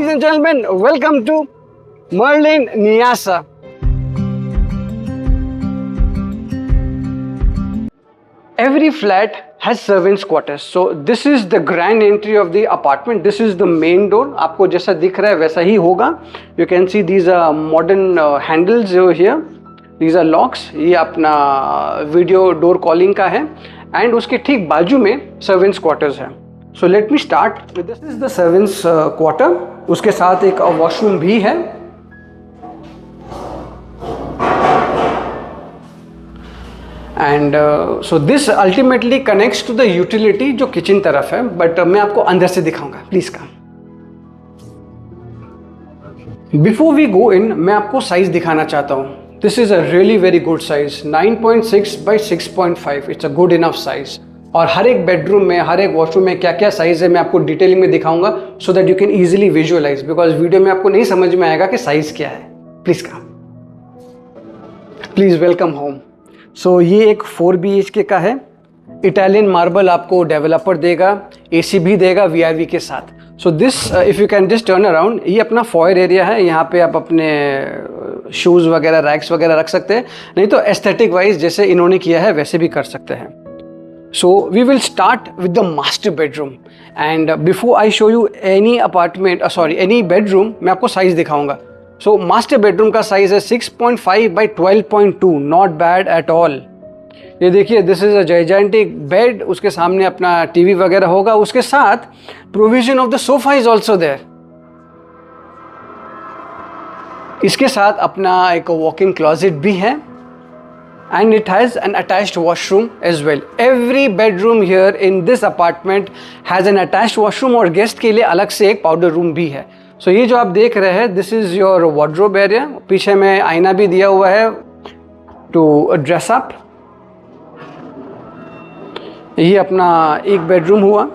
Ladies and gentlemen, welcome to Merlin Niasa. Every flat has servants quarters. So this is the grand entry of the apartment. This is the main door. आपको जैसा दिख रहा है वैसा ही होगा. You can see these are modern handles over here. These are locks. ये अपना video door calling का है. एंड उसके ठीक बाजू में सर्वेंट्स क्वार्टर्स है. So let me start with this is the servants quarter. उसके साथ एक वॉशरूम भी है. And so this ultimately connects to the utility जो किचन तरफ है. बट मैं आपको अंदर से दिखाऊंगा. Please come. Before we go in मैं आपको साइज दिखाना चाहता हूँ. This is a really very good size, 9.6 by 6.5. It's a good enough size. और हर एक बेडरूम में हर एक वॉशरूम में क्या क्या साइज है मैं आपको डिटेलिंग में दिखाऊंगा so that you can easily visualise. Because video में आपको नहीं समझ में आएगा कि साइज क्या है. Please come. Please welcome home. So ये एक 4 BHK का है. इटालियन मार्बल आपको डेवलपर देगा. AC भी देगा VRV के साथ. So this if you can just turn around, ये अपना फॉयर एरिया है. यहाँ पे आप अपने शूज़ वगैरह रैक्स वगैरह रख सकते हैं. नहीं तो एस्थेटिक वाइज जैसे इन्होंने किया है वैसे भी कर सकते हैं. So we will start with the master bedroom. And before I show you any apartment any bedroom मैं आपको साइज़ दिखाऊंगा. सो मास्टर बेडरूम का साइज़ है 6.5 by 12.2. Not bad at all. ये देखिए, this is a gigantic bed. उसके सामने अपना टीवी वगैरह होगा. उसके साथ provision of the sofa is also there. इसके साथ अपना एक वॉक इन क्लॉजेट भी है. And it has an attached washroom as well. Every bedroom here in this apartment has an attached washroom और गेस्ट के लिए अलग से एक पाउडर रूम भी है. सो ये जो आप देख रहे हैं this is your wardrobe area. पीछे में आईना भी दिया हुआ है टू ड्रेस अप. ये अपना एक बेडरूम हुआ.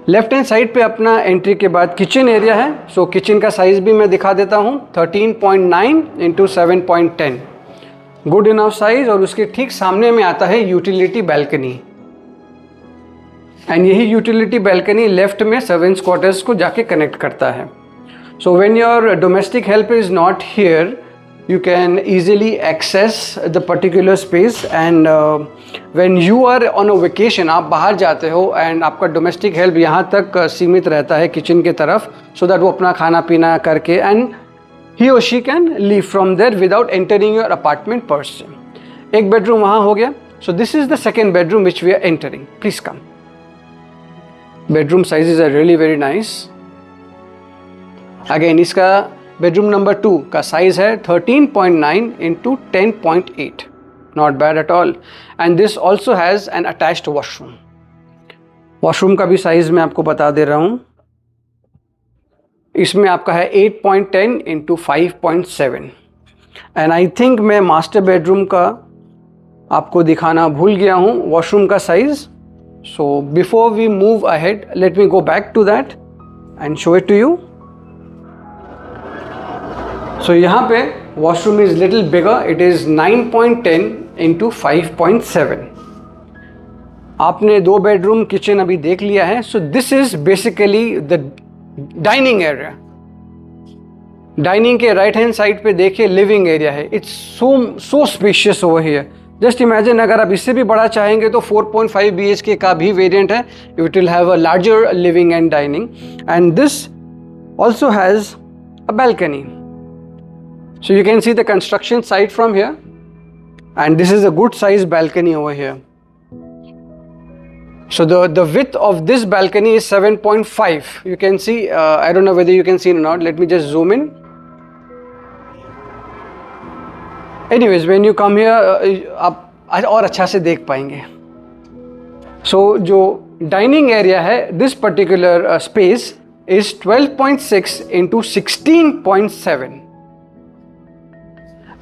लेफ्ट हैंड साइड पे अपना एंट्री के बाद किचन एरिया है. सो किचन का साइज भी मैं दिखा देता हूँ. 13.9 into 7.10. Good enough size. और उसके ठीक सामने में आता है यूटिलिटी बैल्कनी. एंड यही यूटिलिटी बैल्कनी लेफ्ट में सर्वेंट्स क्वार्टर्स को जाके कनेक्ट करता है. So when your domestic help is not here you can easily access the particular space. And when you are on a vacation, आप बाहर जाते हो and आपका domestic help यहाँ तक सीमित रहता है किचन के तरफ, so that वो अपना खाना पीना करके and he or she can leave from there without entering your apartment per se. एक bedroom वहाँ हो गया. So this is the second bedroom which we are entering. Please come. Bedroom sizes are really very nice. Again इसका bedroom number 2 का size है 13.9 into 10.8. Not bad at all. And this also has an attached washroom. Washroom का भी size मैं आपको बता दे रहा हूँ. इसमें आपका है 8.10 into 5.7. एंड आई थिंक मैं मास्टर बेडरूम का आपको दिखाना भूल गया हूँ वॉशरूम का size. So before we move ahead let me go back to that and show it to you. So यहाँ पे washroom is little bigger. It is 9.10 into 5.7. आपने 2 बेडरूम किचन अभी देख लिया है. So this is basically the dining area. Dining के right hand side पे देखिए लिविंग एरिया है. It's so spacious over here. Just imagine अगर आप इससे भी बड़ा चाहेंगे तो 4.5 BHK का भी वेरिएंट है. It will have a larger living and dining. And this also has a balcony. So you can see the construction site from here, and this is a good size balcony over here. So the width of this balcony is 7.5. You can see, I don't know whether you can see it or not. Let me just zoom in. Anyways, when you come here, आप और अच्छा से देख पाएंगे. So जो dining area है, this particular space is 12.6 into 16.7.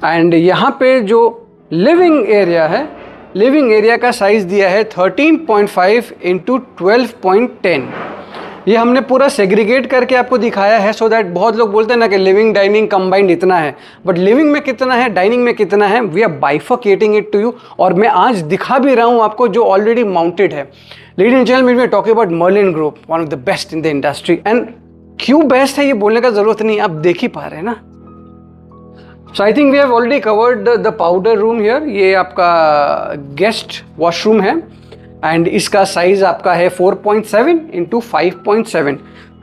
And यहाँ पे जो लिविंग एरिया है, लिविंग एरिया का साइज़ दिया है 13.5 into 12.10. ये हमने पूरा सेग्रीगेट करके आपको दिखाया है सो दैट बहुत लोग बोलते हैं ना कि लिविंग डाइनिंग कंबाइंड इतना है, बट लिविंग में कितना है, डाइनिंग में कितना है, we are bifurcating it to you. और मैं आज दिखा भी रहा हूँ आपको जो ऑलरेडी माउंटेड है. Ladies and gentleman, we are talking about Merlin group, one of the best in the industry. And क्यों बेस्ट है ये बोलने का जरूरत नहीं, आप देख ही पा रहे हैं ना। So I think we have already covered the powder room here. ये आपका गेस्ट वॉशरूम है एंड इसका साइज आपका है 4.7 इंटू 5.7।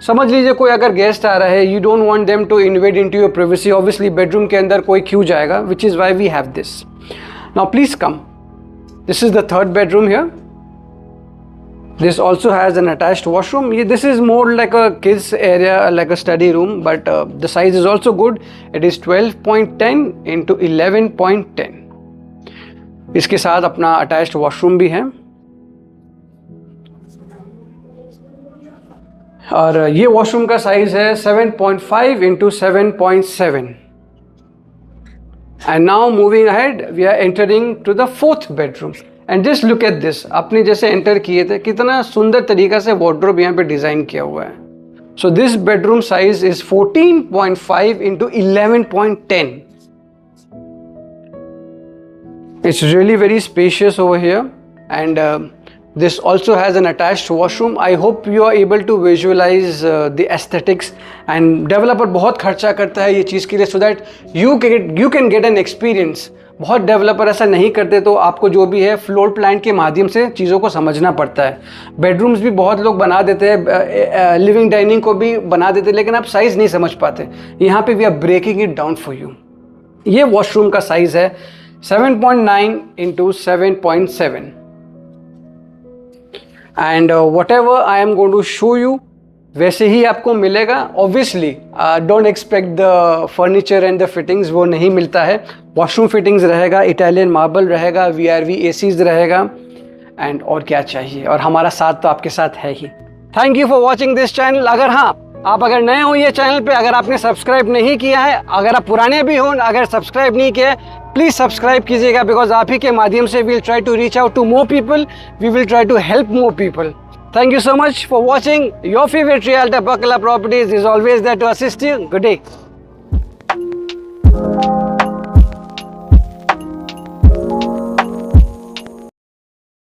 समझ लीजिए कोई अगर गेस्ट आ रहा है, you don't want them to invade into your privacy, obviously bedroom के अंदर कोई क्यों जाएगा, which is why we have this. Now please come, this is the third bedroom here. This also has an attached washroom. This is more like a kids area, like a study room, but the size is also good. It is 12.10 into 11.10. इसके साथ अपना attached washroom भी है। और ये washroom का size है 7.5 into 7.7. And now moving ahead, we are entering to the fourth bedroom. And just look at this, आपने जैसे एंटर किए थे कितना सुंदर तरीका से वार्डरोब यहाँ पे डिजाइन किया हुआ है। So this bedroom size is 14.5 into 11.10। It's really very spacious over here and this also has an attached washroom. I hope you are able to visualise the aesthetics and developer बहुत खर्चा करता है ये चीज़ के लिए so that you can get an experience. बहुत developer ऐसा नहीं करते, तो आपको जो भी है फ्लोर प्लान के माध्यम से चीज़ों को समझना पड़ता है। बेडरूम्स भी बहुत लोग बना देते हैं, लिविंग डाइनिंग को भी बना देते हैं, लेकिन आप साइज़ नहीं समझ पाते। यहाँ पे we are breaking it down for you. ये वॉशरूम का साइज़ है 7.9 into 7.7 and whatever I am going to show you वैसे ही आपको मिलेगा। Obviously don't expect the furniture and the fittings, वो नहीं मिलता है। वॉशरूम फिटिंग्स रहेगा, इटालियन मार्बल रहेगा, VRV ACs रहेगा एंड और क्या चाहिए, और हमारा साथ तो आपके साथ है ही। Thank you for watching this channel. आप अगर नए हो ये चैनल पे, अगर आपने सब्सक्राइब नहीं किया है, अगर आप पुराने भी हो, अगर सब्सक्राइब नहीं किया है, प्लीज़ सब्सक्राइब कीजिएगा, बिकॉज आप ही के माध्यम से we will try to reach out to more people, we will try to help more people. Thank you so much for watching. Your favorite realtor, Buckler Properties, is always there to assist you. Good day.